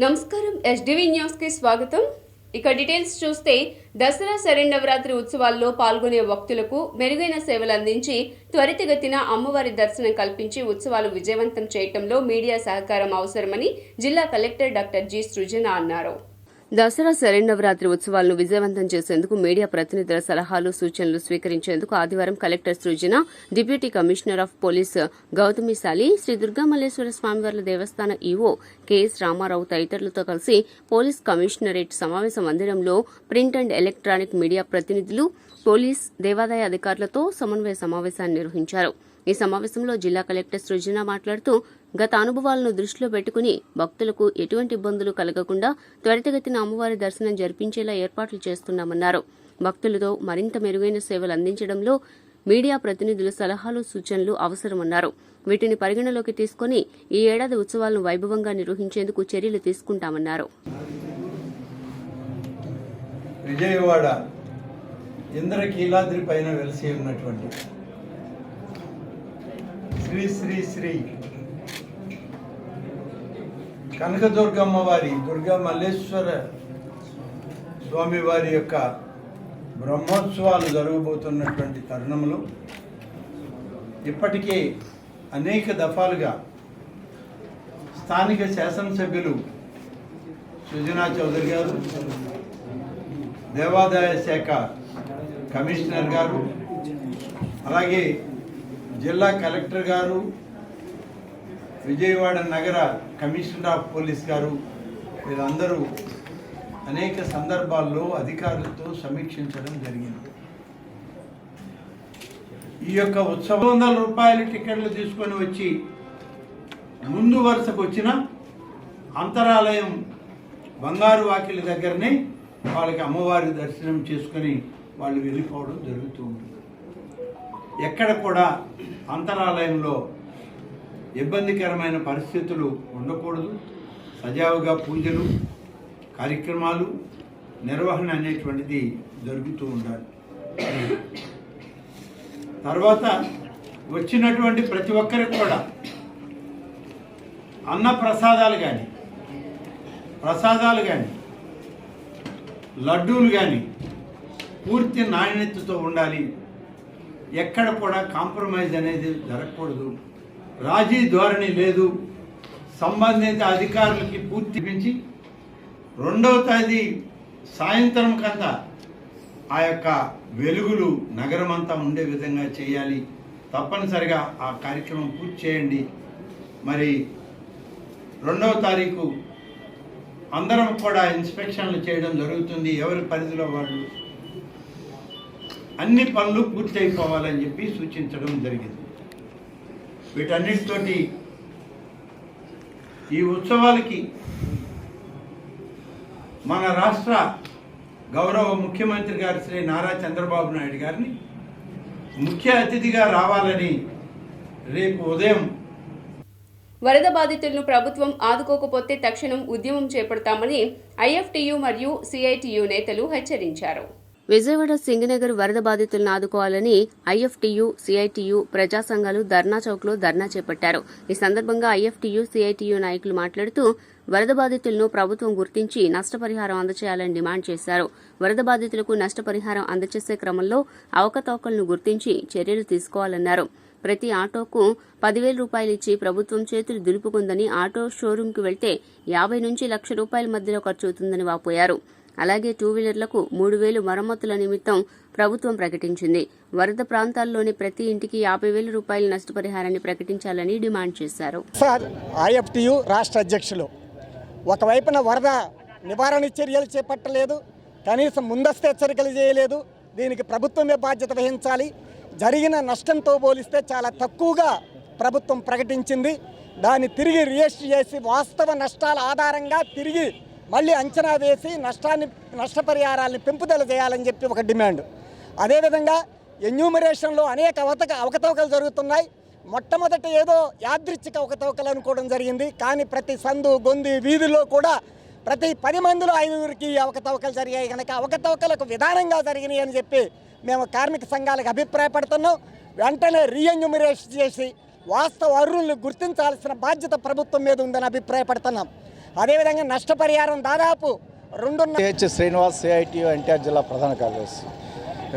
నమస్కారం SDV news కి స్వాగతం. ఇక డీటెయిల్స్ చూస్తే దసరా శరన్నవరాత్రి ఉత్సవాల్లో పాల్గొనే భక్తులకు మెరుగైన సేవలు అందించి త్వరితగతిన అమ్మవారి దర్శనం కల్పించి ఉత్సవాలు విజయవంతం చేయడంలో మీడియా సహకారం అవసరమని జిల్లా కలెక్టర్ డాక్టర్ జి సృజన అన్నారు. దసరా శరన్నవరాత్రి ఉత్సవాలను విజయవంతం చేసేందుకు మీడియా ప్రతినిధుల సలహాలు సూచనలు స్వీకరించేందుకు ఆదివారం collector Srijana, deputy commissioner of police Gautami Sali, Sri Durgamalleswara స్వామివార్ల దేవస్థాన ఈవో కెఎస్ రామారావు తదితరులతో కలిసి పోలీస్ కమిషనరేట్ సమావేశ మందిరంలో ప్రింట్ అండ్ ఎలక్ట్రానిక్ మీడియా ప్రతినిధులు, పోలీస్, దేవాదాయ అధికారులతో సమన్వయ సమావేశాన్ని నిర్వహించారు. ఈ సమావేశంలో జిల్లా కలెక్టర్ సృజన మాట్లాడుతూ గత అనుభవాలను దృష్టిలో పెట్టుకుని భక్తులకు ఎటువంటి ఇబ్బందులు కలగకుండా త్వరితగతిన అమ్మవారి దర్శనం జరిపించేలా ఏర్పాట్లు చేస్తున్నామన్నారు. భక్తులతో మరింత మెరుగైన సేవలు అందించడంలో మీడియా ప్రతినిధుల సలహాలు సూచనలు అవసరమన్నారు. వీటిని పరిగణలోకి తీసుకుని ఈ ఏడాది ఉత్సవాలను వైభవంగా నిర్వహించేందుకు చర్యలు తీసుకుంటామన్నారు. విజయవాడ ఇంద్రకీలాద్రి పైన వెలిసి ఉన్నటువంటి శ్రీ శ్రీ శ్రీ కనకదుర్గమ్మ వారి దుర్గా మల్లేశ్వర స్వామి వారి యొక్క బ్రహ్మోత్సవాలు జరగబోతున్నటువంటి తరుణంలో ఇప్పటికే అనేక దఫాలుగా స్థానిక శాసనసభ్యులు సుజనా చౌదరి గారు, దేవాదాయ శాఖ కమిషనర్ గారు, అలాగే జిల్లా కలెక్టర్ గారు, విజయవాడ నగర కమిషనర్ ఆఫ్ పోలీస్ గారు, వీళ్ళందరూ అనేక సందర్భాల్లో అధికారులతో సమీక్షించడం జరిగింది. ఈ యొక్క ఉత్సవం 100 రూపాయల టికెట్లు తీసుకొని వచ్చి ముందు వరుసకు వచ్చిన అంతరాలయం బంగారు వాకిలి దగ్గరనే వాళ్ళకి అమ్మవారి దర్శనం చేసుకొని వాళ్ళు వెళ్ళిపోవడం జరుగుతుంది. ఎక్కడ కూడా అంతరాలయంలో ఇబ్బందికరమైన పరిస్థితులు ఉండకూడదు. సజావుగా పూజలు, కార్యక్రమాలు, నిర్వహణ అనేటువంటిది జరుగుతూ ఉండాలి. తర్వాత వచ్చినటువంటి ప్రతి ఒక్కరికి కూడా అన్న ప్రసాదాలు కానీ లడ్డూలు కానీ పూర్తి నాణ్యతతో ఉండాలి. ఎక్కడ కూడా కాంప్రమైజ్ అనేది జరగకూడదు. రాజీ ధోరణి లేదు. సంబంధిత అధికారులకి పూర్తి పెంచి 2వ తేదీ సాయంత్రం కంతా ఆ యొక్క వెలుగులు నగరం అంతా ఉండే విధంగా చేయాలి. తప్పనిసరిగా ఆ కార్యక్రమం పూర్తి చేయండి. మరి 2వ తారీఖు అందరం కూడా ఇన్స్పెక్షన్లు చేయడం జరుగుతుంది. ఎవరి పరిధిలో వాళ్ళు అన్ని పనులు పూర్తి అయిపోవాలని చెప్పి సూచించడం జరిగింది. వీటన్నిటితోటి ఈ ఉత్సవాలకి మన రాష్ట్ర గౌరవ ముఖ్యమంత్రి గారు శ్రీ నారా చంద్రబాబు నాయుడు గారిని ముఖ్య అతిథిగా రావాలని రేపు ఉదయం వరద బాధితులను ప్రభుత్వం ఆదుకోకపోతే తక్షణం ఉద్యమం చేపడతామని ఐఎఫ్టియు మరియు సిఐటియు నేతలు హెచ్చరించారు. విజయవాడ సింగనగర్ వరద బాధితులను ఆదుకోవాలని ఐఎఫ్టియు, సిఐటియు ప్రజా సంఘాలు ధర్నా చౌక్ లో ధర్నా చేపట్టారు. ఈ సందర్భంగా ఐఎఫ్టియు, సిఐటియు నాయకులు మాట్లాడుతూ వరద బాధితులను ప్రభుత్వం గుర్తించి నష్టపరిహారం అందజేయాలని డిమాండ్ చేశారు. వరద బాధితులకు నష్టపరిహారం అందజేసే క్రమంలో అవకతవకలను గుర్తించి చర్యలు తీసుకోవాలన్నారు. ప్రతి ఆటోకు 10,000 రూపాయలు ఇచ్చి ప్రభుత్వం చేతులు దులుపుకుందని, ఆటో షోరూంకి వెళ్తే 50 నుంచి ₹1,00,000 మధ్యలో ఖర్చవుతుందని వాపోయారు. అలాగే 2 వీలర్లకు 3,000 మరమ్మతుల నిమిత్తం ప్రభుత్వం ప్రకటించింది. వరద ప్రాంతాల్లోని ప్రతి ఇంటికి 50,000 రూపాయల నష్టపరిహారాన్ని ప్రకటించాలని డిమాండ్ చేశారు. సార్, ఐఎఫ్టియు రాష్ట్ర అధ్యక్షులు ఒకవైపున వరద నివారణ చర్యలు చేపట్టలేదు, కనీసం ముందస్తు హెచ్చరికలు చేయలేదు. దీనికి ప్రభుత్వమే బాధ్యత వహించాలి. జరిగిన నష్టంతో పోలిస్తే చాలా తక్కువగా ప్రభుత్వం ప్రకటించింది. దాన్ని తిరిగి రిజిస్టర్ చేసి వాస్తవ నష్టాల ఆధారంగా తిరిగి మళ్ళీ అంచనా వేసి నష్టపరిహారాలను పెంపుదల చేయాలని చెప్పి ఒక డిమాండ్. అదేవిధంగా ఎన్యూమరేషన్లో అనేక అవకతవకలు జరుగుతున్నాయి. మొట్టమొదట ఏదో యాదృచ్ఛిక అవకతవకలు అనుకోవడం జరిగింది. కానీ ప్రతి సందు, గొంది, వీధిలో కూడా ప్రతి 10 మందిలో 5గురికి అవకతవకలు జరిగాయి. కనుక అవకతవకలకు విధానంగా జరిగినాయి అని చెప్పి మేము కార్మిక సంఘాలకు అభిప్రాయపడుతున్నాం. వెంటనే రీఎన్యూమరేషన్ చేసి వాస్తవ అర్హులను గుర్తించాల్సిన బాధ్యత ప్రభుత్వం మీద ఉందని అభిప్రాయపడుతున్నాం. అదేవిధంగా నష్టపరిహారం దాదాపు 2.5 శ్రీనివాస్ CITU ఎన్టీఆర్ జిల్లా ప్రధాన కార్యదర్శి.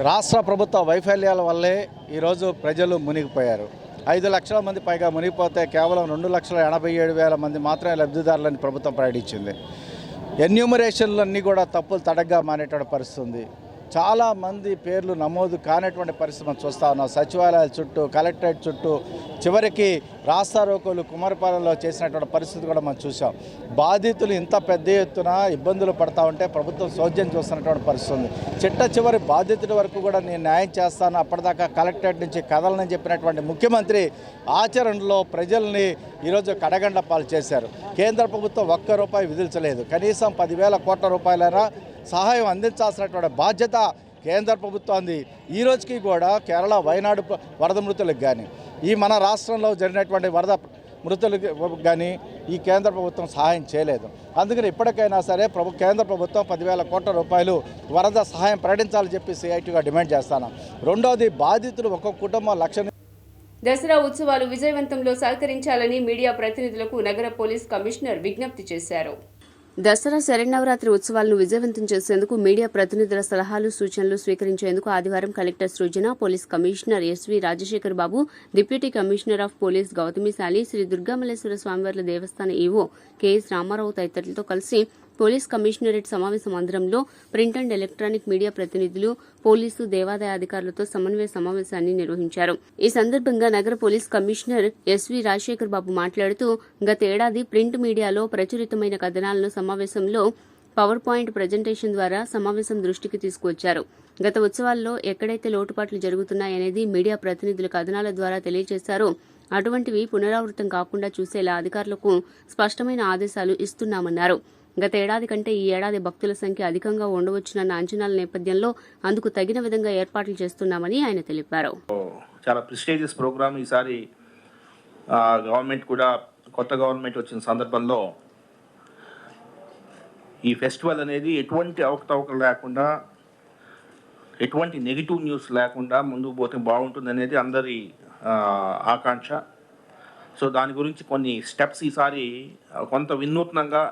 రాష్ట్ర ప్రభుత్వ వైఫల్యాల వల్లే ఈరోజు ప్రజలు మునిగిపోయారు. 5 లక్షల మంది పైగా మునిగిపోతే కేవలం 2,87,000 మంది మాత్రమే లబ్ధిదారులని ప్రభుత్వం ప్రకటించింది. ఎన్యూమరేషన్లన్నీ కూడా తప్పులు తడగ్గా మానేటువంటి పరిస్థితి ఉంది. చాలామంది పేర్లు నమోదు కానటువంటి పరిస్థితి మనం చూస్తూ ఉన్నాం. సచివాలయాల చుట్టూ, కలెక్టరేట్ చుట్టూ, చివరికి రాస్తారోకోలు కుమారపాలెంలో చేసినటువంటి పరిస్థితి కూడా మనం చూసాం. బాధితులు ఇంత పెద్ద ఎత్తున ఇబ్బందులు పడతా ఉంటే ప్రభుత్వం సౌజ్యం చూస్తున్నటువంటి పరిస్థితి ఉంది. చివరి బాధితుల వరకు కూడా నేను న్యాయం చేస్తాను, అప్పటిదాకా కలెక్టరేట్ నుంచి కదలని చెప్పినటువంటి ముఖ్యమంత్రి ఆచరణలో ప్రజల్ని ఈరోజు కడగండ్ల పాలు చేశారు. కేంద్ర ప్రభుత్వం ₹1 విధించలేదు. కనీసం 10,000 కోట్ల రూపాయలైనా సహాయం అందించాల్సినటువంటి బాధ్యత కేంద్ర ప్రభుత్వాన్ని. ఈ రోజుకి కూడా కేరళ వైనాడు వరద మృతులకు కానీ, ఈ మన రాష్ట్రంలో జరిగినటువంటి వరద మృతులకు కానీ ఈ కేంద్ర ప్రభుత్వం సహాయం చేయలేదు. అందుకని ఇప్పటికైనా సరే కేంద్ర ప్రభుత్వం 10,000 కోట్ల రూపాయలు వరద సహాయం ప్రకటించాలని చెప్పి CITUగా డిమాండ్ చేస్తాను. రెండవది, బాధితులు ఒక్కొక్క కుటుంబం 1,00,000. దసరా ఉత్సవాలు విజయవంతంలో సహకరించాలని మీడియా ప్రతినిధులకు నగర పోలీస్ కమిషనర్ విజ్ఞప్తి చేశారు. దసరా శరన్నవరాత్రి ఉత్సవాలను విజయవంతం చేసేందుకు మీడియా ప్రతినిధుల సలహాలు, సూచనలు స్వీకరించేందుకు ఆదివారం collector Srujana, police commissioner SV Rajasekhar Babu, deputy commissioner of police Gautamishali, Sri Durgamalleswara స్వామివార్ల దేవస్థాన ఈవో KS రామారావు తదితరులతో కలిసి పోలీస్ కమిషనరేట్ సమావేశ మందిరంలో ప్రింట్ అండ్ ఎలక్ట్రానిక్ మీడియా ప్రతినిధులు, పోలీసు, దేవాదాయ అధికారులతో సమన్వయ సమావేశాన్ని నిర్వహించారు. ఈ సందర్భంగా నగర పోలీస్ కమిషనర్ SV రాజశేఖర్ బాబు మాట్లాడుతూ, గతేడాది ప్రింట్ మీడియాలో ప్రచురితమైన కథనాలను సమావేశంలో పవర్ పాయింట్ ప్రజెంటేషన్ ద్వారా సమావేశం దృష్టికి తీసుకువచ్చారు. గత ఉత్సవాల్లో ఎక్కడైతే లోటుపాట్లు జరుగుతున్నాయనేది మీడియా ప్రతినిధుల కథనాల ద్వారా తెలియజేశారో అటువంటివి పునరావృతం కాకుండా చూసేలా అధికారులకు స్పష్టమైన ఆదేశాలు ఇస్తున్నామన్నారు. గత ఏడాది కంటే ఈ ఏడాది భక్తుల సంఖ్య అధికంగా ఉండవచ్చునన్న అంచనాల నేపథ్యంలో అందుకు తగిన విధంగా ఏర్పాట్లు చేస్తున్నామని ఆయన తెలిపారు. చాలా ప్రెస్టీజియస్ ప్రోగ్రామ్. ఈసారి గవర్నమెంట్ కూడా, కొత్త గవర్నమెంట్ వచ్చిన సందర్భంలో ఈ ఫెస్టివల్ అనేది ఎటువంటి అవకతవకలు లేకుండా, ఎటువంటి నెగిటివ్ న్యూస్ లేకుండా ముందుకు పోతే బాగుంటుంది అనేది అందరి ఆకాంక్ష. సో దాని గురించి కొన్ని స్టెప్స్ ఈసారి కొంత వినూత్నంగా,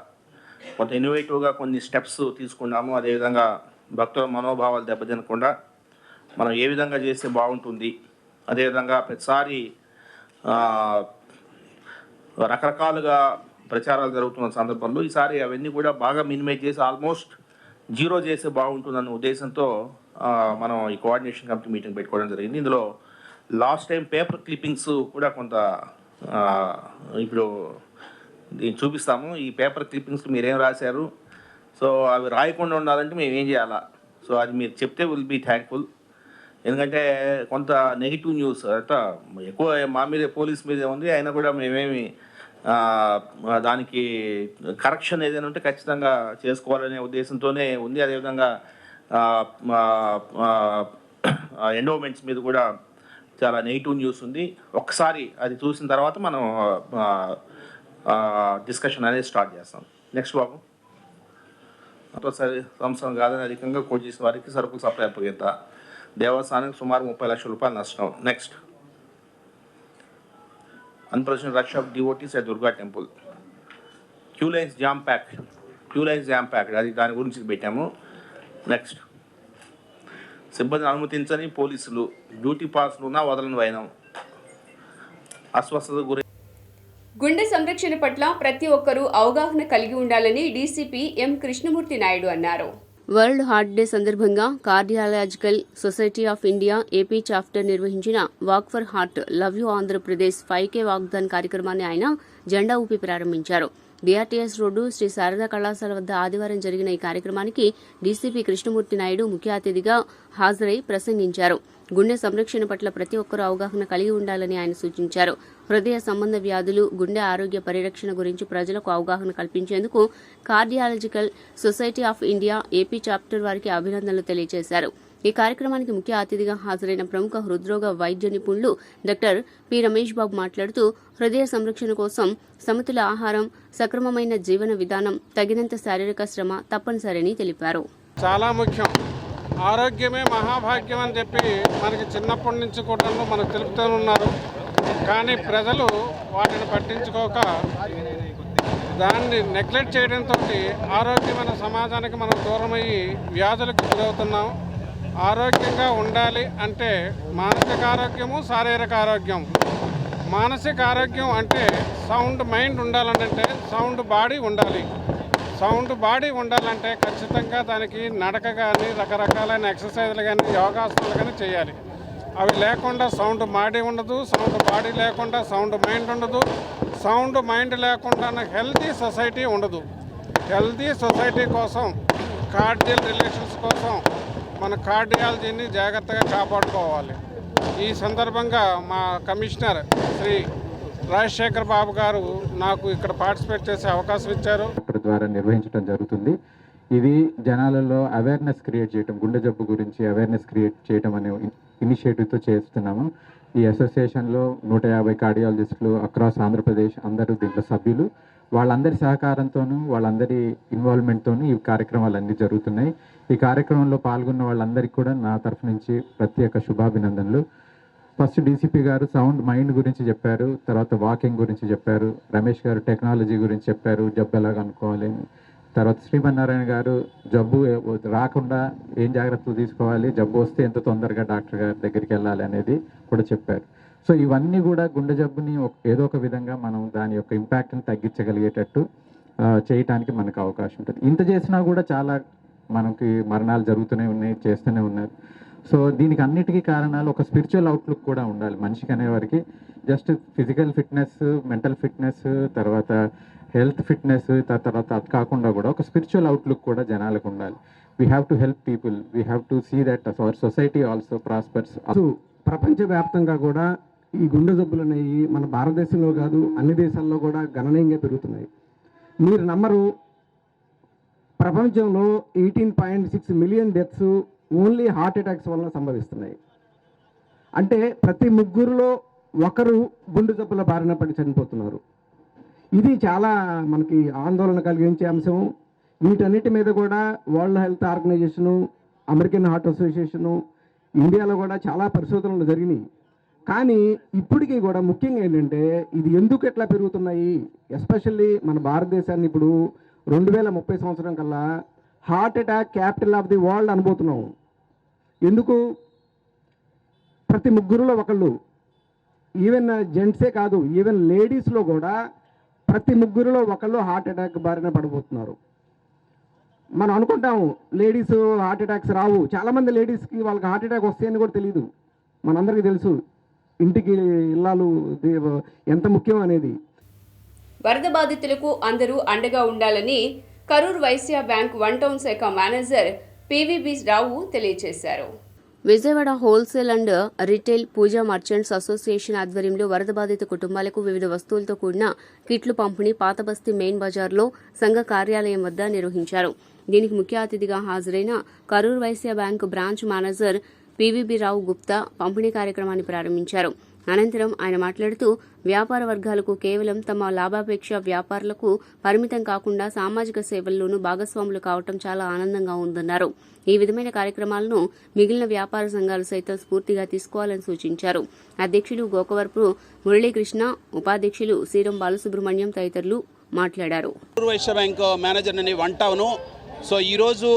కొంత ఇన్నోవేటివ్గా కొన్ని స్టెప్స్ తీసుకున్నాము. అదేవిధంగా భక్తుల మనోభావాలు దెబ్బతినకుండా మనం ఏ విధంగా చేస్తే బాగుంటుంది, అదేవిధంగా ప్రతిసారి రకరకాలుగా ప్రచారాలు జరుగుతున్న సందర్భంలో ఈసారి అవన్నీ కూడా బాగా మినిమైజ్ చేసి ఆల్మోస్ట్ 0 చేస్తే బాగుంటుందన్న ఉద్దేశంతో మనం ఈ కోఆర్డినేషన్ కమిటీ మీటింగ్ పెట్టుకోవడం జరిగింది. ఇందులో లాస్ట్ టైం పేపర్ క్లిప్పింగ్స్ కూడా కొంత ఇప్పుడు దీన్ని చూపిస్తాము. ఈ పేపర్ క్లిప్పింగ్స్ మీరేం రాశారు, సో అవి రాయకుండా ఉండాలంటే మేము ఏం చేయాలా, సో అది మీరు చెప్తే విల్ బీ థ్యాంక్ఫుల్. ఎందుకంటే కొంత నెగిటివ్ న్యూస్ అంతా ఎక్కువ మా మీద, పోలీస్ మీదే ఉంది. అయినా కూడా మేమేమి దానికి కరెక్షన్ ఏదైనా ఉంటే ఖచ్చితంగా చేసుకోవాలనే ఉద్దేశంతోనే ఉంది. అదేవిధంగా ఎండోమెంట్స్ మీద కూడా చాలా నెగిటివ్ న్యూస్ ఉంది. ఒక్కసారి అది చూసిన తర్వాత మనం డిస్కషన్ అనేది స్టార్ట్ చేస్తాం. నెక్స్ట్ బాబు, సంవత్సరం కాదని అధికంగా కోట్ చేసిన వారికి సరుకులు సప్లై అప్పగింత, దేవస్థానానికి సుమారు 30 లక్షల రూపాయలు నష్టం. Next, unprecedented rush of devotees at Durga temple, queue lines jam pack, అది దాని గురించి పెట్టాము. నెక్స్ట్, సిబ్బందిని అనుమతించని పోలీసులు, డ్యూటీ పాస్లు ఉన్నా వదలని వైనం, అస్వస్థత గురి. గుండె సంరక్షణ పట్ల ప్రతి ఒక్కరూ అవగాహన కలిగి ఉండాలని డీసీపీ ఎం కృష్ణమూర్తి నాయుడు అన్నారు. వరల్డ్ హార్ట్ డే సందర్భంగా cardiological society of India AP chapter నిర్వహించిన walk for heart, love you Andhra Pradesh 5K వాగ్దాన్ కార్యక్రమాన్ని ఆయన జెండా ఊపి ప్రారంభించారు. డిఆర్టీఎస్ రోడ్డు శ్రీ శారదా కళాశాల వద్ద ఆదివారం జరిగిన ఈ కార్యక్రమానికి డీసీపీ కృష్ణమూర్తి నాయుడు ముఖ్య అతిథిగా హాజరై ప్రసంగించారు. గుండె సంరక్షణ పట్ల ప్రతి ఒక్కరూ అవగాహన కలిగి ఉండాలని ఆయన సూచించారు. హృదయ సంబంధ వ్యాధులు, గుండె ఆరోగ్య పరిరక్షణ గురించి ప్రజలకు అవగాహన కల్పించేందుకు cardiological society of India AP chapter వారికి అభినందనలు తెలియజేశారు. ఈ కార్యక్రమానికి ముఖ్య అతిథిగా హాజరైన ప్రముఖ హృద్రోగ వైద్య నిపుణులు డాక్టర్ పి రమేష్ బాబు మాట్లాడుతూ, హృదయ సంరక్షణ కోసం సమతుల ఆహారం, సక్రమమైన జీవన విధానం, తగినంత శారీరక శ్రమ తప్పనిసరని తెలిపారు. చాలా ముఖ్యం. ఆరోగ్యమే మహాభాగ్యం అని చెప్పి మనకి చిన్నప్పటి నుంచి కూడా మనకు తెలుపుతూ ఉన్నారు. కానీ ప్రజలు వాటిని పట్టించుకోక దాన్ని నెగ్లెక్ట్ చేయడంతో ఆరోగ్యమైన సమాజానికి మనం దూరమయ్యి వ్యాధులకు గురవుతున్నాం. ఆరోగ్యంగా ఉండాలి అంటే మానసిక ఆరోగ్యము, శారీరక ఆరోగ్యం. మానసిక ఆరోగ్యం అంటే సౌండ్ మైండ్ ఉండాలంటే సౌండ్ బాడీ ఉండాలి. సౌండ్ బాడీ ఉండాలంటే ఖచ్చితంగా దానికి నడక కానీ, రకరకాలైన ఎక్సర్సైజ్లు కానీ, యోగాసనాలు కానీ చేయాలి. అవి లేకుండా సౌండ్ బాడీ ఉండదు, సౌండ్ బాడీ లేకుండా సౌండ్ మైండ్ ఉండదు, సౌండ్ మైండ్ లేకుండా హెల్తీ సొసైటీ ఉండదు. హెల్తీ సొసైటీ కోసం, కార్డియల్ రిలేషన్స్ కోసం మన కార్డియాలజీని జాగ్రత్తగా కాపాడుకోవాలి. ఈ సందర్భంగా మా కమిషనర్ శ్రీ రాజశేఖర్ బాబు గారు నాకు ఇక్కడ పార్టిసిపేట్ చేసే అవకాశం ఇచ్చారు. ద్వారా నిర్వహించడం జరుగుతుంది. ఇది జనాలలో అవేర్నెస్ క్రియేట్ చేయటం, గుండె జబ్బు గురించి అవేర్నెస్ క్రియేట్ చేయటం అనే ఇనిషియేటివ్తో చేస్తున్నాము. ఈ అసోసియేషన్లో 150 కార్డియాలజిస్టులు అక్రాస్ ఆంధ్రప్రదేశ్ అందరూ దీంట్లో సభ్యులు. వాళ్ళందరి సహకారంతోనూ వాళ్ళందరి ఇన్వాల్వ్మెంట్తోనూ ఈ కార్యక్రమాలన్నీ జరుగుతున్నాయి. ఈ కార్యక్రమంలో పాల్గొన్న వాళ్ళందరికీ కూడా నా తరఫు నుంచి ప్రత్యేక శుభాభినందనలు. ఫస్ట్ డీసీపీ గారు సౌండ్ మైండ్ గురించి చెప్పారు, తర్వాత వాకింగ్ గురించి చెప్పారు, రమేష్ గారు టెక్నాలజీ గురించి చెప్పారు, జబ్బు ఎలాగ అనుకోవాలి, తర్వాత శ్రీమన్నారాయణ గారు జబ్బు రాకుండా ఏం జాగ్రత్తలు తీసుకోవాలి, జబ్బు వస్తే ఎంత తొందరగా డాక్టర్ గారి దగ్గరికి వెళ్ళాలి అనేది కూడా చెప్పారు. సో ఇవన్నీ కూడా గుండె జబ్బుని ఏదో ఒక విధంగా మనం దాని యొక్క ఇంపాక్ట్ని తగ్గించగలిగేటట్టు చేయటానికి మనకు అవకాశం ఉంటుంది. ఇంత చేసినా కూడా చాలా మనకి మరణాలు జరుగుతూనే ఉన్నాయి, చేస్తూనే ఉన్నారు. సో దీనికి అన్నిటికీ కారణాలు ఒక స్పిరిచువల్ అవుట్లుక్ కూడా ఉండాలి మనిషికి అనేవారికి. Just physical fitness, mental fitness, తర్వాత హెల్త్ ఫిట్నెస్, తర్వాత అది కాకుండా కూడా ఒక స్పిరిచువల్ అవుట్లుక్ కూడా జనాలకు ఉండాలి. We have to help people, we have to see that our society also prospers. ప్రపంచవ్యాప్తంగా కూడా ఈ గుండె జబ్బులు అనేవి మన భారతదేశంలో కాదు అన్ని దేశాల్లో కూడా గణనీయంగా పెరుగుతున్నాయి. మీరు నమ్మరు, ప్రపంచంలో 18.6 million deaths only heart attacks వలన సంభవిస్తున్నాయి. అంటే ప్రతి ముగ్గురులో ఒకరు గుండె జబ్బుల బారిన పడి చనిపోతున్నారు. ఇది చాలా మనకి ఆందోళన కలిగించే అంశం. వీటన్నిటి మీద కూడా world health organisation, American heart association, ఇండియాలో కూడా చాలా పరిశోధనలు జరిగినాయి. కానీ ఇప్పటికీ కూడా ముఖ్యంగా ఏంటంటే ఇది ఎందుకు ఎట్లా పెరుగుతున్నాయి, ఎస్పెషల్లీ మన భారతదేశాన్ని ఇప్పుడు 2030 సంవత్సరం కల్లా heart attack capital of the world అనుబోతున్నాం. ఎందుకు? ప్రతి ముగ్గురులో ఒకళ్ళు, ఈవెన్ జెంట్సే కాదు, ఈవెన్ లేడీస్లో కూడా ప్రతి ముగ్గురులో ఒకళ్ళు హార్ట్ అటాక్ బారిన పడిపోతున్నారు. మనం అనుకుంటాం లేడీస్ హార్ట్ అటాక్స్ రావు, చాలామంది లేడీస్కి వాళ్ళకి హార్ట్ అటాక్ వస్తాయని కూడా తెలియదు. మనందరికీ తెలుసు ఇంటికి ఇల్లాలు ఎంత ముఖ్యం అనేది. వరద బాధితులకు అందరూ అండగా ఉండాలని కరూర్ వైశ్య బ్యాంక్ 1 టౌన్ శాఖ మేనేజర్ పివిబి రావు తెలియజేశారు. Vijayawada wholesale and retail Pooja merchants association ఆధ్వర్యంలో వరద బాధిత కుటుంబాలకు వివిధ వస్తువులతో కూడిన కిట్లు పంపిణీ పాతబస్తీ మెయిన్ బజార్లో సంఘ కార్యాలయం వద్ద నిర్వహించారు. దీనికి ముఖ్య అతిథిగా హాజరైన Karur Vysya bank branch manager PVB Rao Gupta పంపిణీ కార్యక్రమాన్ని ప్రారంభించారు. అనంతరం ఆయన మాట్లాడుతూ వ్యాపార వర్గాలకు కేవలం తమ లాభాపేక్ష వ్యాపారులకు పరిమితం కాకుండా సామాజిక సేవల్లోనూ భాగస్వాములు కావటం చాలా ఆనందంగా ఉందన్నారు. ఈ విధమైన కార్యక్రమాలను మిగిలిన వ్యాపార సంఘాలు సైతం స్ఫూర్తిగా తీసుకోవాలని సూచించారు. అధ్యక్షులు గోకవరపు మురళీకృష్ణ, ఉపాధ్యక్షులు శ్రీరం బాలసుబ్రహ్మణ్యం తదితరులు మాట్లాడారు. వైశ్య బ్యాంక్ మేనేజర్ అని 1 టౌన్. సో ఈరోజు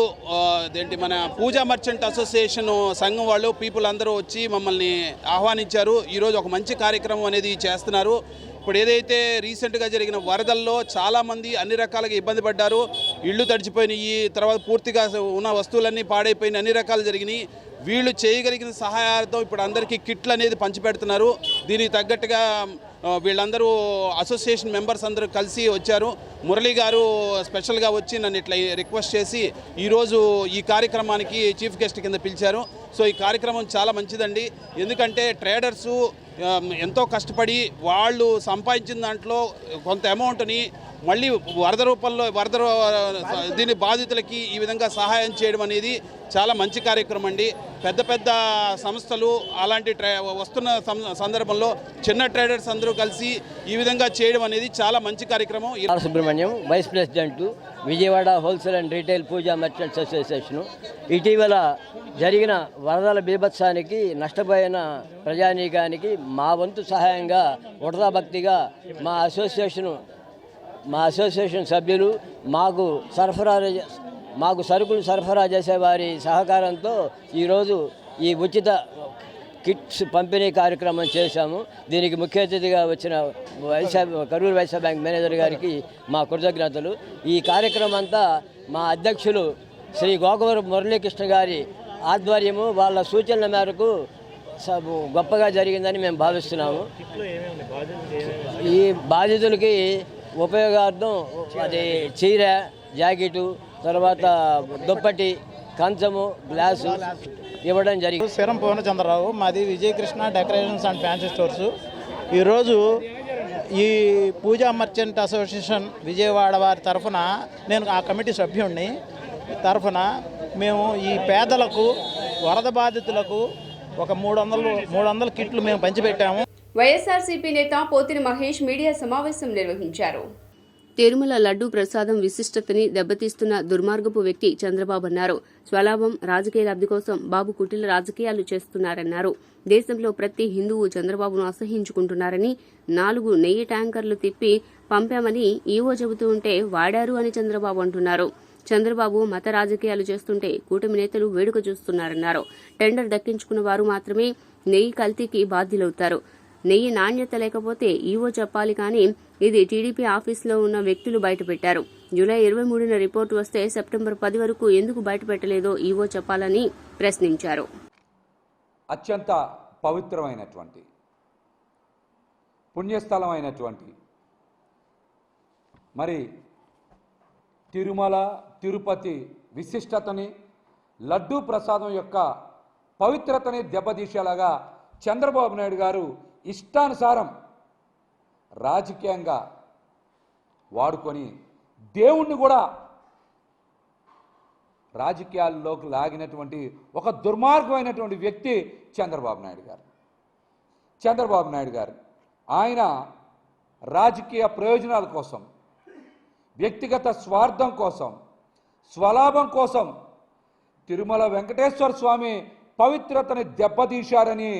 మన పూజా మర్చెంట్ అసోసియేషన్ సంఘం వాళ్ళు పీపుల్ అందరూ వచ్చి మమ్మల్ని ఆహ్వానించారు. ఈరోజు ఒక మంచి కార్యక్రమం అనేది చేస్తున్నారు. ఇప్పుడు ఏదైతే రీసెంట్గా జరిగిన వరదల్లో చాలామంది అన్ని రకాలుగా ఇబ్బంది పడ్డారు, ఇళ్ళు తడిచిపోయినాయి, తర్వాత పూర్తిగా ఉన్న వస్తువులన్నీ పాడైపోయినాయి, అన్ని రకాలు జరిగినాయి. వీళ్ళు చేయగలిగిన సహాయార్థం ఇప్పుడు అందరికీ కిట్లు అనేది పంచిపెడుతున్నారు. దీనికి తగ్గట్టుగా వీళ్ళందరూ అసోసియేషన్ మెంబర్స్ అందరూ కలిసి వచ్చారు. మురళి గారు స్పెషల్గా వచ్చి నన్ను ఇట్లా రిక్వెస్ట్ చేసి ఈరోజు ఈ కార్యక్రమానికి చీఫ్ గెస్ట్ కింద పిలిచారు. సో ఈ కార్యక్రమం చాలా మంచిదండి. ఎందుకంటే ట్రేడర్సు ఎంతో కష్టపడి వాళ్ళు సంపాదించిన దాంట్లో కొంత అమౌంట్ని మళ్ళీ వరద రూపంలో దీని బాధితులకి ఈ విధంగా సహాయం చేయడం అనేది చాలా మంచి కార్యక్రమం అండి. పెద్ద పెద్ద సంస్థలు అలాంటి వస్తున్న సందర్భంలో చిన్న ట్రేడర్స్ అందరూ కలిసి ఈ విధంగా చేయడం అనేది చాలా మంచి కార్యక్రమం. Subrahmanyam, vice president, Vijayawada wholesale and retail Pooja merchants association. ఇటీవల జరిగిన వరదల బీభత్సానికి నష్టపోయిన ప్రజానీకానికి మా వంతు సహాయంగా ఉడతా భక్తిగా మా అసోసియేషను మా అసోసియేషన్ సభ్యులు మాకు సరుకులు సరఫరా చేసే వారి సహకారంతో ఈరోజు ఈ ఉచిత కిట్స్ పంపిణీ కార్యక్రమం చేశాము. దీనికి ముఖ్య అతిథిగా వచ్చిన కరూరు వైశ్య బ్యాంక్ మేనేజర్ గారికి మా కృతజ్ఞతలు. ఈ కార్యక్రమం అంతా మా అధ్యక్షులు శ్రీ గోకవరం మురళీకృష్ణ గారి ఆధ్వర్యము, వాళ్ళ సూచనల మేరకు గొప్పగా జరిగిందని మేము భావిస్తున్నాము. ఈ బాధితులకి ఉపయోగార్థం అది చీర, జాకెటు, తర్వాత దుప్పటి, కంచము, గ్లాసు ఇవ్వడం జరిగింది. శ్రీరం పూర్ణచంద్రరావు, మాది Vijayakrishna decorations and fancy stores. ఈరోజు ఈ పూజా మర్చెంట్ అసోసియేషన్ విజయవాడ వారి తరఫున, నేను ఆ కమిటీ సభ్యుడిని తరఫున మేము ఈ పేదలకు, వరద బాధితులకు ఒక 300 కిట్లు మేము పంచిపెట్టాము. వైఎస్ఆర్సీపీ నేత పోతిరి మహేష్ మీడియా సమావేశం నిర్వహించారు. తిరుమల లడ్డూ ప్రసాదం విశిష్టతని దెబ్బతీస్తున్న దుర్మార్గపు వ్యక్తి చంద్రబాబు అన్నారు. స్వలాభం, రాజకీయ లబ్ధి కోసం బాబు కుటిల రాజకీయాలు చేస్తున్నారన్నారు. దేశంలో ప్రతి హిందువు చంద్రబాబును అసహ్యించుకుంటున్నారని, 4 నెయ్యి ట్యాంకర్లు తిప్పి పంపామని ఈవో చెబుతూ ఉంటే వాడారు అని చంద్రబాబు అంటున్నారు. చంద్రబాబు మత రాజకీయాలు చేస్తుంటే కూటమి నేతలు వేడుక చూస్తున్నారన్నారు. టెండర్ దక్కించుకున్న వారు మాత్రమే నెయ్యి కల్తీకి బాధ్యులవుతారు. నెయ్యి నాణ్యత లేకపోతే ఈవో చెప్పాలి, కానీ ఇది టీడీపీ ఆఫీసులో ఉన్న వ్యక్తులు బయటపెట్టారు. జూలై 23న రిపోర్టు వస్తే సెప్టెంబర్ 10 వరకు ఎందుకు బయటపెట్టలేదో ఈవో చెప్పాలని ప్రశ్నించారు. అత్యంత పవిత్రమైనటువంటి పుణ్యస్థలమైనటువంటి మరి తిరుమల తిరుపతి విశిష్టతని, లడ్డూ ప్రసాదం యొక్క పవిత్రతని దెబ్బతీసేలాగా చంద్రబాబు నాయుడు గారు ఇష్టానుసారం రాజకీయంగా వాడుకొని దేవుణ్ణి కూడా రాజకీయాల్లోకి లాగినటువంటి ఒక దుర్మార్గమైనటువంటి వ్యక్తి చంద్రబాబు నాయుడు గారు. చంద్రబాబు నాయుడు గారు ఆయన రాజకీయ ప్రయోజనాల కోసం, వ్యక్తిగత స్వార్థం కోసం, స్వలాభం కోసం తిరుమల వెంకటేశ్వర స్వామి పవిత్రతని దెబ్బతీశారని,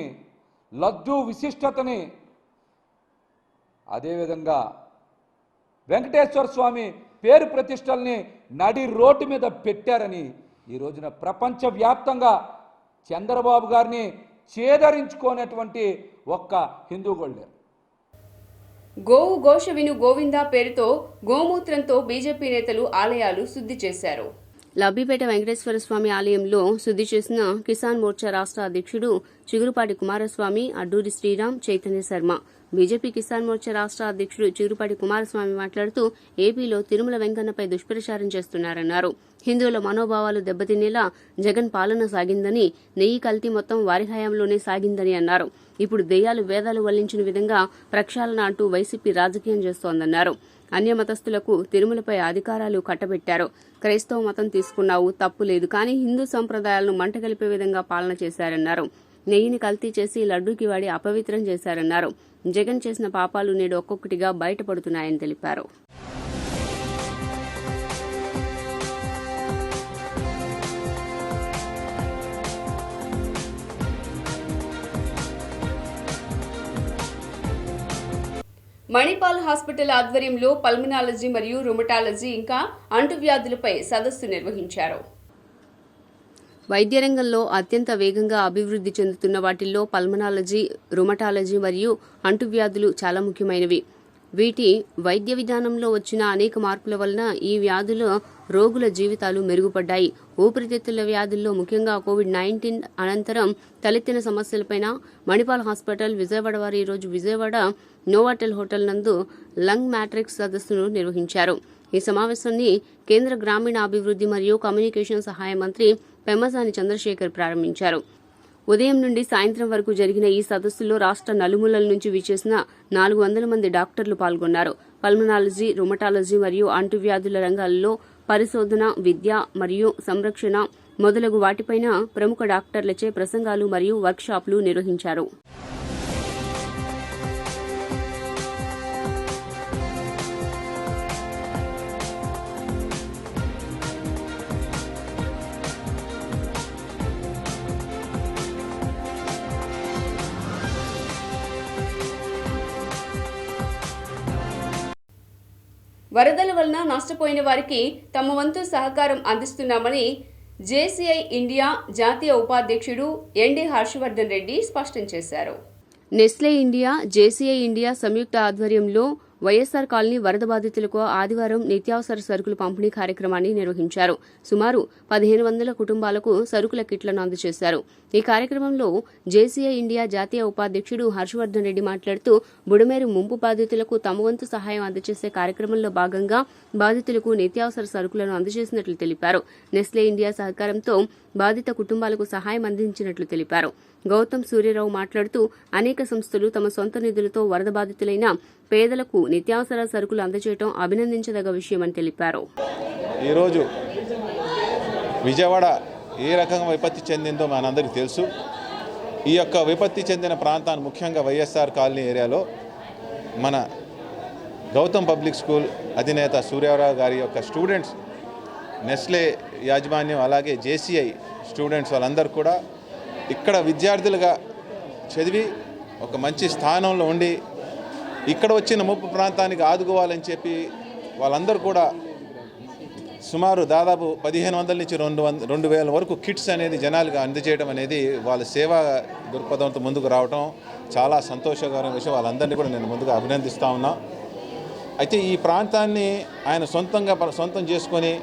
లడ్డూ విశిష్టతని, అదేవిధంగా వెంకటేశ్వర స్వామి పేరు ప్రతిష్టల్ని నడి రోడ్డు మీద పెట్టారని ఈ రోజున ప్రపంచవ్యాప్తంగా చంద్రబాబు గారిని చేదరించుకోనటువంటి ఒక్క హిందూ కూడా లేరు. గోవు ఘోష విను గోవిందా పేరుతో గోమూత్రంతో బీజేపీ నేతలు ఆలయాలు శుద్ధి చేశారు. లబ్బిపేట వెంకటేశ్వర స్వామి ఆలయంలో శుద్ధి చేసిన కిసాన్ మోర్చా రాష్ట్ర అధ్యక్షుడు చిగురుపాటి కుమారస్వామి, అడ్డూరి శ్రీరామ్, చైతన్య శర్మ. బీజేపీ కిసాన్ మోర్చా రాష్ట్ర అధ్యక్షుడు చిగురుపాటి కుమారస్వామి మాట్లాడుతూ ఏపీలో తిరుమల వెంకన్నపై దుష్ప్రచారం చేస్తున్నారన్నారు. హిందువుల మనోభావాలు దెబ్బతినేలా జగన్ పాలన సాగిందని, నెయ్యి కల్తీ మొత్తం వారి హయాంలోనే సాగిందని అన్నారు. ఇప్పుడు దెయ్యాలు వేదాలు వల్లించిన విధంగా ప్రక్షాళన అంటూ వైసీపీ రాజకీయం చేస్తోందన్నారు. అన్యమతస్థులకు తిరుమలపై అధికారాలు కట్టబెట్టారు. క్రైస్తవ మతం తీసుకున్నావు తప్పు లేదు, కానీ హిందూ సంప్రదాయాలను మంటగలిపే విధంగా పాలన చేశారన్నారు. నెయ్యిని కల్తీ చేసి లడ్డూకి వాడి అపవిత్రం చేశారన్నారు. జగన్ చేసిన పాపాలు నేడు ఒక్కొక్కటిగా బయటపడుతున్నాయని తెలిపారు. మణిపాల్ హాస్పిటల్ ఆధ్వర్యంలో పల్మనాలజీ మరియు రుమటాలజీ ఇంకా అంటువ్యాధులపై సదస్సు నిర్వహించారు. వైద్య రంగంలో అత్యంత వేగంగా అభివృద్ధి చెందుతున్న వాటిల్లో పల్మనాలజీ, రుమటాలజీ మరియు అంటువ్యాధులు చాలా ముఖ్యమైనవి. వీటి వైద్య విధానంలో వచ్చిన అనేక మార్పుల వలన ఈ వ్యాధుల రోగుల జీవితాలు మెరుగుపడ్డాయి. ఊపిరితిత్తుల వ్యాధుల్లో ముఖ్యంగా కోవిడ్-19 అనంతరం తలెత్తిన సమస్యలపైన మణిపాల్ హాస్పిటల్ విజయవాడ వారు ఈరోజు విజయవాడ నోవాటెల్ హోటల్ నందు లంగ్ మ్యాట్రిక్స్ సదస్సును నిర్వహించారు. ఈ సమావేశాన్ని కేంద్ర గ్రామీణాభివృద్ధి మరియు కమ్యూనికేషన్ సహాయ మంత్రి పెమ్మసాని చంద్రశేఖర్ ప్రారంభించారు. ఉదయం నుండి సాయంత్రం వరకు జరిగిన ఈ సదస్సులో రాష్ట్ర నలుమూలల నుంచి విచ్చేసిన 400 మంది డాక్టర్లు పాల్గొన్నారు. పల్మనాలజీ, రుమటాలజీ మరియు అంటువ్యాధుల రంగాల్లో పరిశోధన, విద్య మరియు సంరక్షణ మొదలగు వాటిపైన ప్రముఖ డాక్టర్లచే ప్రసంగాలు మరియు వర్క్షాప్లు నిర్వహించారు. వరదల వలన నష్టపోయిన వారికి తమ వంతు సహకారం అందిస్తున్నామని జేసీఐ ఇండియా జాతీయ ఉపాధ్యక్షుడు ఎన్డి హర్షవర్ధన్ రెడ్డి స్పష్టం చేశారు. నెస్లే ఇండియా, జేసీఐ ఇండియా సంయుక్త ఆధ్వర్యంలో వైఎస్ఆర్ కాలనీ వరద బాధితులకు ఆదివారం నిత్యావసర సరుకుల పంపిణీ కార్యక్రమాన్ని నిర్వహించారు. సుమారు 1500 కుటుంబాలకు సరుకుల కిట్లను అందజేశారు. ఈ కార్యక్రమంలో జేసీఐ ఇండియా జాతీయ ఉపాధ్యక్షుడు హర్షవర్ధన్ రెడ్డి మాట్లాడుతూ బుడమేరు ముంపు బాధితులకు తమ వంతు సహాయం అందజేసే కార్యక్రమంలో భాగంగా బాధితులకు నిత్యావసర సరుకులను అందజేసినట్లు తెలిపారు. నెస్లే ఇండియా సహకారంతో బాధిత కుటుంబాలకు సహాయం అందించినట్లు తెలిపారు. గౌతమ్ సూర్యరావు మాట్లాడుతూ అనేక సంస్థలు తమ సొంత నిధులతో వరద బాధితులైన పేదలకు నిత్యావసర సరుకులు అందజేయడం అభినందించదగ్గ విషయమని తెలిపారు. ఈరోజు విజయవాడ ఏ రకంగా విపత్తి చెందిందో మనందరికీ తెలుసు. ఈ యొక్క విపత్తి చెందిన ప్రాంతాన్ని ముఖ్యంగా వైఎస్ఆర్ కాలనీ ఏరియాలో మన గౌతమ్ పబ్లిక్ స్కూల్ అధినేత సూర్యారావు గారి యొక్క స్టూడెంట్స్, నెస్లే యాజమాన్యం, అలాగే జేసీఐ స్టూడెంట్స్ వాళ్ళందరూ కూడా ఇక్కడ విద్యార్థులుగా చదివి ఒక మంచి స్థానంలో ఉండి ఇక్కడ వచ్చిన ముప్పు ప్రాంతానికి ఆదుకోవాలని చెప్పి వాళ్ళందరూ కూడా సుమారు దాదాపు 1500 నుంచి 2000 వరకు కిట్స్ అనేది జనాలుగా అందజేయడం అనేది వాళ్ళ సేవా దృక్పథంతో ముందుకు రావడం చాలా సంతోషకరమైన విషయం. వాళ్ళందరినీ కూడా నేను ముందుగా అభినందిస్తూ ఉన్నా. అయితే ఈ ప్రాంతాన్ని ఆయన సొంతం చేసుకొని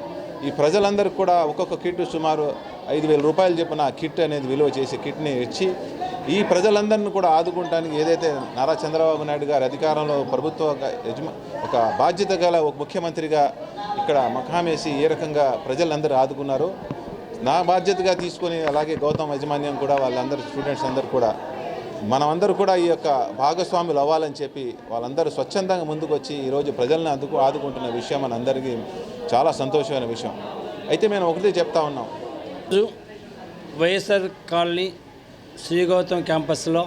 ఈ ప్రజలందరికీ కూడా ఒక్కొక్క కిట్ సుమారు 5000 రూపాయలు చెప్పిన ఆ కిట్ అనేది విలువ చేసే కిట్ని ఇచ్చి ఈ ప్రజలందరినీ కూడా ఆదుకోవడానికి ఏదైతే నారా చంద్రబాబు నాయుడు గారు అధికారంలో ప్రభుత్వ ఒక బాధ్యత గల ఒక ముఖ్యమంత్రిగా ఇక్కడ మకామేసి ఏ రకంగా ప్రజలందరూ ఆదుకున్నారో నా బాధ్యతగా తీసుకొని, అలాగే గౌతమ్ యాజమాన్యం కూడా వాళ్ళందరూ స్టూడెంట్స్ అందరూ కూడా మనమందరూ కూడా ఈ యొక్క భాగస్వాములు అవ్వాలని చెప్పి వాళ్ళందరూ స్వచ్ఛందంగా ముందుకు వచ్చి ఈరోజు ప్రజలను ఆదుకుంటున్న విషయం మనందరికీ చాలా సంతోషమైన విషయం. అయితే మేము ఒకటి చెప్తా ఉన్నాం. వైఎస్ఆర్ కాలనీ శ్రీ గౌతమ్ క్యాంపస్లో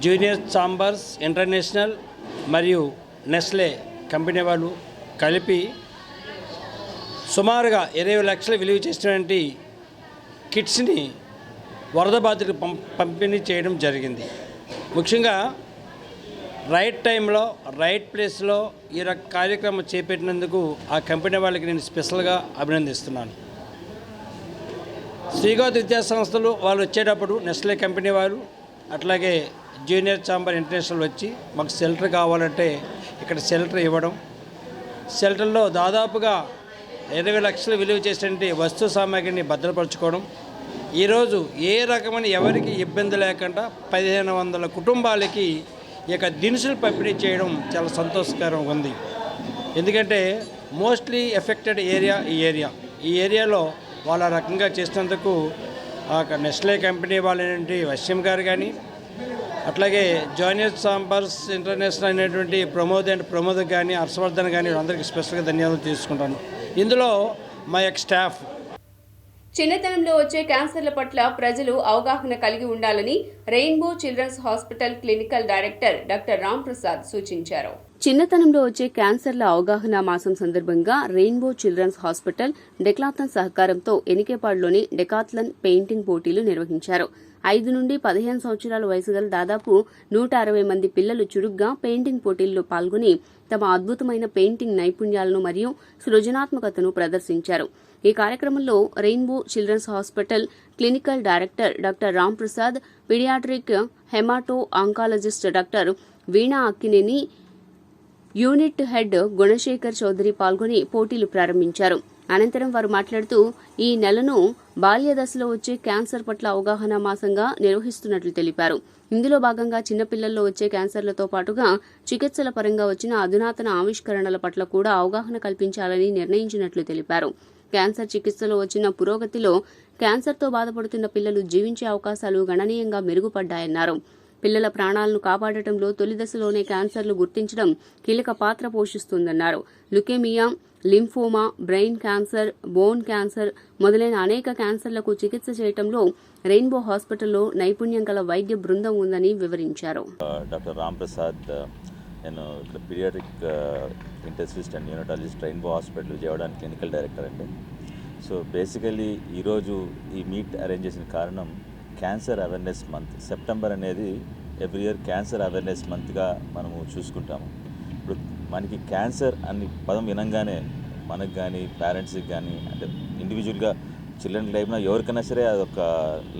జూనియర్ ఛాంబర్స్ ఇంటర్నేషనల్ మరియు నెస్లే కంపెనీ వాళ్ళు కలిపి సుమారుగా 20 లక్షలు విలువ చేసినటువంటి కిట్స్ని వరద బాధితులకు పంపిణీ చేయడం జరిగింది. ముఖ్యంగా రైట్ టైంలో రైట్ ప్లేస్లో ఈ కార్యక్రమం చేపట్టినందుకు ఆ కంపెనీ వాళ్ళకి నేను స్పెషల్గా అభినందిస్తున్నాను. శ్రీగౌతమ్ విద్యా సంస్థలు వాళ్ళు వచ్చేటప్పుడు నెస్లే కంపెనీ వారు అట్లాగే జూనియర్ ఛాంబర్ ఇంటర్నేషనల్ వచ్చి మాకు షెల్టర్ కావాలంటే ఇక్కడ షెల్టర్ ఇవ్వడం, షెల్టర్లో దాదాపుగా 20 లక్షలు విలువ చేసినటువంటి వస్తు సామాగ్రిని భద్రపరచుకోవడం, ఈరోజు ఏ రకమైన ఎవరికి ఇబ్బంది లేకుండా 1500 కుటుంబాలకి ఇక దినుసులు పంపిణీ చేయడం చాలా సంతోషకరంగా ఉంది. ఎందుకంటే మోస్ట్లీ ఎఫెక్టెడ్ ఏరియా ఈ ఏరియాలో వాళ్ళ రకంగా చేసినందుకు నెస్లే కంపెనీ వాళ్ళేంటి వశ్యం గారు కానీ అట్లాగే జూనియర్ ఛాంబర్స్ ఇంటర్నేషనల్ అయినటువంటి ప్రమోద్ కానీ హర్షవర్ధన్ కానీ అందరికీ స్పెషల్గా ధన్యవాదాలు తీసుకుంటాను. ఇందులో మా యొక్క స్టాఫ్. చిన్నతనంలో వచ్చే క్యాన్సర్ల పట్ల ప్రజలు అవగాహన కలిగి ఉండాలని rainbow children's hospital clinical director doctor Ram Prasad సూచించారు. చిన్నతనంలో వచ్చే క్యాన్సర్ల అవగాహన మాసం సందర్భంగా రెయిన్బో చిల్డ్రన్స్ హాస్పిటల్ డెకాథ్లాన్ సహకారంతో ఎనికేపాడులోని డెకాథ్లాన్ పెయింటింగ్ పోటీలు నిర్వహించారు. 5 నుండి 15 సంవత్సరాల వయసు గల దాదాపు 160 మంది పిల్లలు చురుగ్గా పెయింటింగ్ పోటీల్లో పాల్గొని తమ అద్భుతమైన పెయింటింగ్ నైపుణ్యాలను మరియు సృజనాత్మకతను ప్రదర్శించారు. ఈ కార్యక్రమంలో rainbow children's hospital clinical director doctor Ram Prasad, paediatric haemato oncologist doctor Veena Akkineni, unit head Gunasekhar Chowdary పాల్గొని పోటీలు ప్రారంభించారు. అనంతరం వారు మాట్లాడుతూ ఈ నెలను బాల్య దశలో వచ్చే క్యాన్సర్ పట్ల అవగాహన మాసంగా నిర్వహిస్తున్నట్లు తెలిపారు. ఇందులో భాగంగా చిన్నపిల్లల్లో వచ్చే క్యాన్సర్లతో పాటుగా చికిత్సల పరంగా వచ్చిన అధునాతన ఆవిష్కరణల పట్ల కూడా అవగాహన కల్పించాలని నిర్ణయించినట్లు తెలిపారు. క్యాన్సర్ చికిత్సలో వచ్చిన పురోగతిలో క్యాన్సర్తో బాధపడుతున్న పిల్లలు జీవించే అవకాశాలు గణనీయంగా మెరుగుపడ్డాయన్నారు. పిల్లల ప్రాణాలను కాపాడటంలో తొలి దశలోనే క్యాన్సర్లు గుర్తించడం కీలక పాత్ర పోషిస్తుందన్నారు. Leukaemia, lymphoma, brain cancer, bone cancer మొదలైన అనేక క్యాన్సర్లకు చికిత్స చేయడంలో రెయిన్బో హాస్పిటల్లో నైపుణ్యం గల వైద్య బృందం ఉందని వివరించారు. డాక్టర్ రామ్ ప్రసాద్, నేను ఇక్కడ paediatric intensivist and neurotologist rainbow hospital Vijayawada clinical director అండి. సో బేసికల్లీ ఈరోజు ఈ మీట్ అరేంజ్ చేసిన కారణం క్యాన్సర్ అవేర్నెస్ మంత్. సెప్టెంబర్ అనేది ఎవ్రీ ఇయర్ క్యాన్సర్ అవేర్నెస్ మంత్గా మనము చూసుకుంటాము. ఇప్పుడు మనకి క్యాన్సర్ అని పదం వినంగానే మనకు కానీ పేరెంట్స్కి కానీ అంటే ఇండివిజువల్గా చిల్డ్రన్ లైఫ్లో ఎవరికైనా సరే అదొక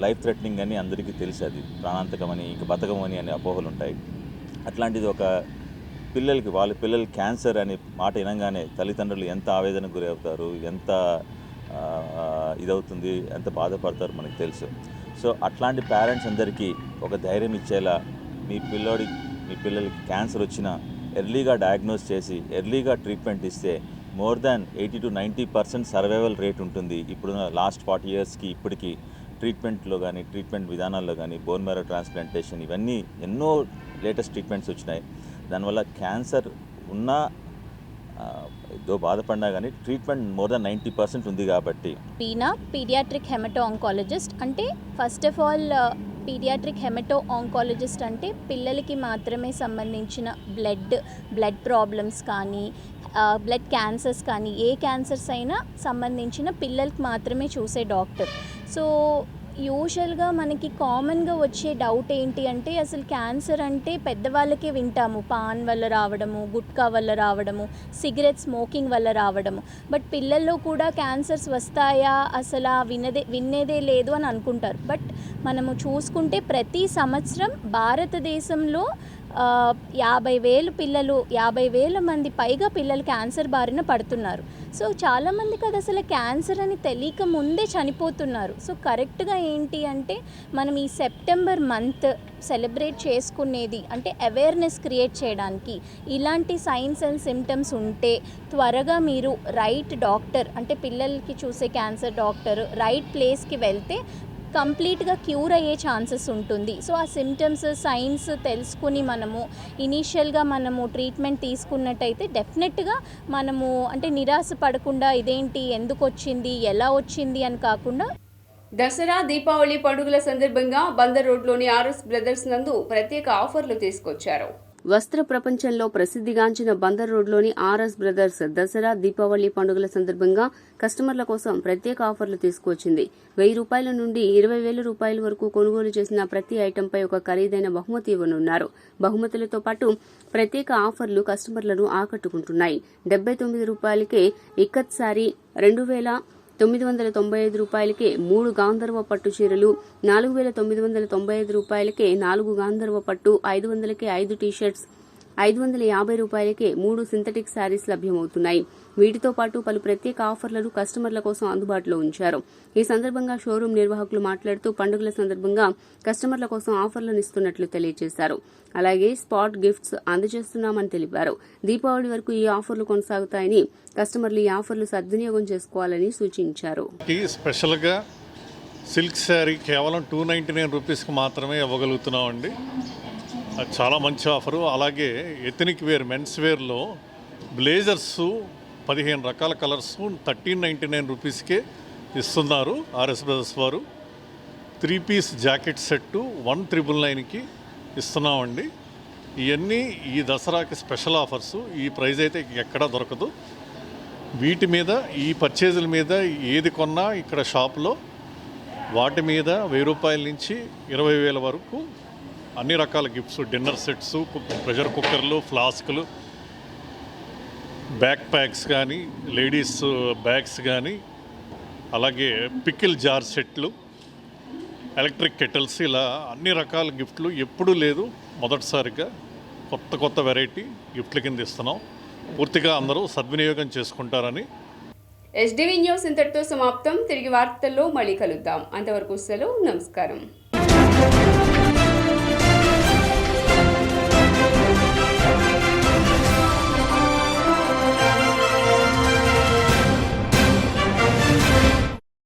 లైఫ్ థ్రెటనింగ్ అని అందరికీ తెలుసు, అది ప్రాణాంతకమని ఇంక బతకమని అనే అపోహలు ఉంటాయి. అట్లాంటిది ఒక పిల్లలకి వాళ్ళ పిల్లలు క్యాన్సర్ అనే మాట వినంగానే తల్లిదండ్రులు ఎంత ఆవేదనకు గురవుతారు, ఎంత ఇదవుతుంది, ఎంత బాధపడతారు మనకు తెలుసు. సో అట్లాంటి పేరెంట్స్ అందరికీ ఒక ధైర్యం ఇచ్చేలా మీ పిల్లలకి క్యాన్సర్ వచ్చినా ఎర్లీగా డయాగ్నోస్ చేసి ఎర్లీగా ట్రీట్మెంట్ ఇస్తే more than 80 to 90% survival rate ఉంటుంది. ఇప్పుడున్న లాస్ట్ 40 yearsకి ఇప్పటికీ ట్రీట్మెంట్లో కానీ ట్రీట్మెంట్ విధానాల్లో కానీ బోన్ మ్యారో ట్రాన్స్ప్లాంటేషన్ ఇవన్నీ ఎన్నో లేటెస్ట్ ట్రీట్మెంట్స్ వచ్చినాయి. దానివల్ల క్యాన్సర్ ఉన్నా ఏదో బాధపడినా కానీ ట్రీట్మెంట్ మోర్ దాన్ 90% ఉంది. కాబట్టి పీనా పీడియాట్రిక్ హెమటో ఆంకాలజిస్ట్ అంటే first of all paediatric haemato oncologist అంటే పిల్లలకి మాత్రమే సంబంధించిన బ్లడ్ ప్రాబ్లమ్స్ కానీ బ్లడ్ క్యాన్సర్స్ కానీ ఏ క్యాన్సర్స్ అయినా సంబంధించిన పిల్లలకి మాత్రమే చూసే డాక్టర్. సో యూజువల్గా మనకి కామన్గా వచ్చే డౌట్ ఏంటి అంటే అసలు క్యాన్సర్ అంటే పెద్దవాళ్ళకే వింటాము, పాన్ వల్ల రావడము, గుట్కా వల్ల రావడము, సిగరెట్ స్మోకింగ్ వల్ల రావడము. బట్ పిల్లల్లో కూడా క్యాన్సర్స్ వస్తాయా అసలు వినేదే లేదు అని అనుకుంటారు. బట్ మనము చూసుకుంటే ప్రతి సంవత్సరం భారతదేశంలో 50,000 మంది పైగా పిల్లలు క్యాన్సర్ బారిన పడుతున్నారు. సో చాలామందికి అది అసలు క్యాన్సర్ అని తెలియక ముందే చనిపోతున్నారు. సో కరెక్ట్గా ఏంటి అంటే మనం ఈ సెప్టెంబర్ మంత్ సెలబ్రేట్ చేసుకునేది అంటే అవేర్నెస్ క్రియేట్ చేయడానికి. ఇలాంటి సైన్స్ అండ్ సిమ్టమ్స్ ఉంటే త్వరగా మీరు రైట్ డాక్టర్ అంటే పిల్లలకి చూసే క్యాన్సర్ డాక్టర్ రైట్ ప్లేస్కి వెళ్తే కంప్లీట్గా క్యూర్ అయ్యే ఛాన్సెస్ ఉంటుంది. సో ఆ సిమ్టమ్స్ సైన్స్ తెలుసుకుని మనము ఇనీషియల్గా మనము ట్రీట్మెంట్ తీసుకున్నట్టయితే డెఫినెట్గా మనము అంటే నిరాశ పడకుండా ఇదేంటి ఎందుకు వచ్చింది ఎలా వచ్చింది అని కాకుండా. దసరా దీపావళి పండుగల సందర్భంగా బందర్ రోడ్లోని ఆర్ఎస్ బ్రదర్స్ నందు ప్రత్యేక ఆఫర్లు తీసుకొచ్చారు. వస్త్ర ప్రపంచంలో ప్రసిద్ధిగాంచిన బందర్ రోడ్లోని ఆర్ఎస్ బ్రదర్స్ దసరా దీపావళి పండుగల సందర్భంగా కస్టమర్ల కోసం ప్రత్యేక ఆఫర్లు తీసుకువచ్చింది. 1000 రూపాయల నుండి 20,000 రూపాయల వరకు కొనుగోలు చేసిన ప్రతి ఐటెంపై ఒక ఖరీదైన బహుమతి ఇవ్వనున్నారు. బహుమతులతో పాటు ప్రత్యేక ఆఫర్లు కస్టమర్లను ఆకట్టుకుంటున్నాయి. 79 రూపాయలకే ఇక్కత్ సారీ, 2,995 రూపాయలకే 3 గాంధర్వ పట్టు చీరలు, 4,995 రూపాయలకే 4 గాంధర్వ పట్టు, 500కే 5 టీషర్ట్స్, 550 రూపాయలకే 3 సింథటిక్ శారీస్ లభ్యమవుతున్నాయి. వీటితో పాటు పలు ప్రత్యేక ఆఫర్లను కస్టమర్ల కోసం అందుబాటులో ఉంచారు. ఈ సందర్భంగా షోరూం నిర్వాహకులు మాట్లాడుతూ పండుగల సందర్భంగా కస్టమర్ల కోసం ఆఫర్లను ఇస్తున్నట్లు తెలియజేశారు. అలాగే స్పాట్ గిఫ్ట్స్ అందజేస్తున్నామని తెలిపారు. దీపావళి వరకు ఈ ఆఫర్లు కొనసాగుతాయని కస్టమర్లు ఈ ఆఫర్లు సద్వినియోగం చేసుకోవాలని సూచించారు. స్పెషల్గా సిల్క్ శారీ కేవలం 299 రూపీస్కి మాత్రమే ఇవ్వగలుగుతున్నామండి. అది చాలా మంచి ఆఫరు. అలాగే ఎథనిక్ వేర్ మెన్స్ వేర్లో బ్లేజర్స్ 15 రకాల కలర్స్ 1399 రూపీస్కే ఇస్తున్నారు ఆర్ఎస్ బ్రదర్స్ వారు. 3 పీస్ జాకెట్ సెట్టు 1999కి ఇస్తున్నామండి. ఇవన్నీ ఈ దసరాకి స్పెషల్ ఆఫర్స్. ఈ ప్రైస్ అయితే ఎక్కడా దొరకదు. వీటి మీద ఈ పర్చేజుల మీద ఏది కొన్నా ఇక్కడ షాప్లో వాటి మీద 1000 రూపాయల నుంచి 20,000 వరకు అన్ని రకాల గిఫ్ట్స్, డిన్నర్ సెట్స్, ప్రెషర్ కుక్కర్లు, ఫ్లాస్కులు, బ్యాక్ ప్యాక్స్ కానీ, లేడీస్ బ్యాగ్స్ కానీ, అలాగే పికిల్ జార్ సెట్లు, ఎలక్ట్రిక్ కెటిల్స్, ఇలా అన్ని రకాల గిఫ్ట్లు ఎప్పుడూ లేదు. మొదటిసారిగా కొత్త వెరైటీ గిఫ్ట్ల కింద ఇస్తున్నాం. పూర్తిగా అందరూ సద్వినియోగం చేసుకుంటారని. ఎస్డివి న్యూస్ ఇంతటితో సమాప్తం. తిరిగి వార్తల్లో మళ్ళీ కలుద్దాం. అంతవరకు సెలవు. నమస్కారం.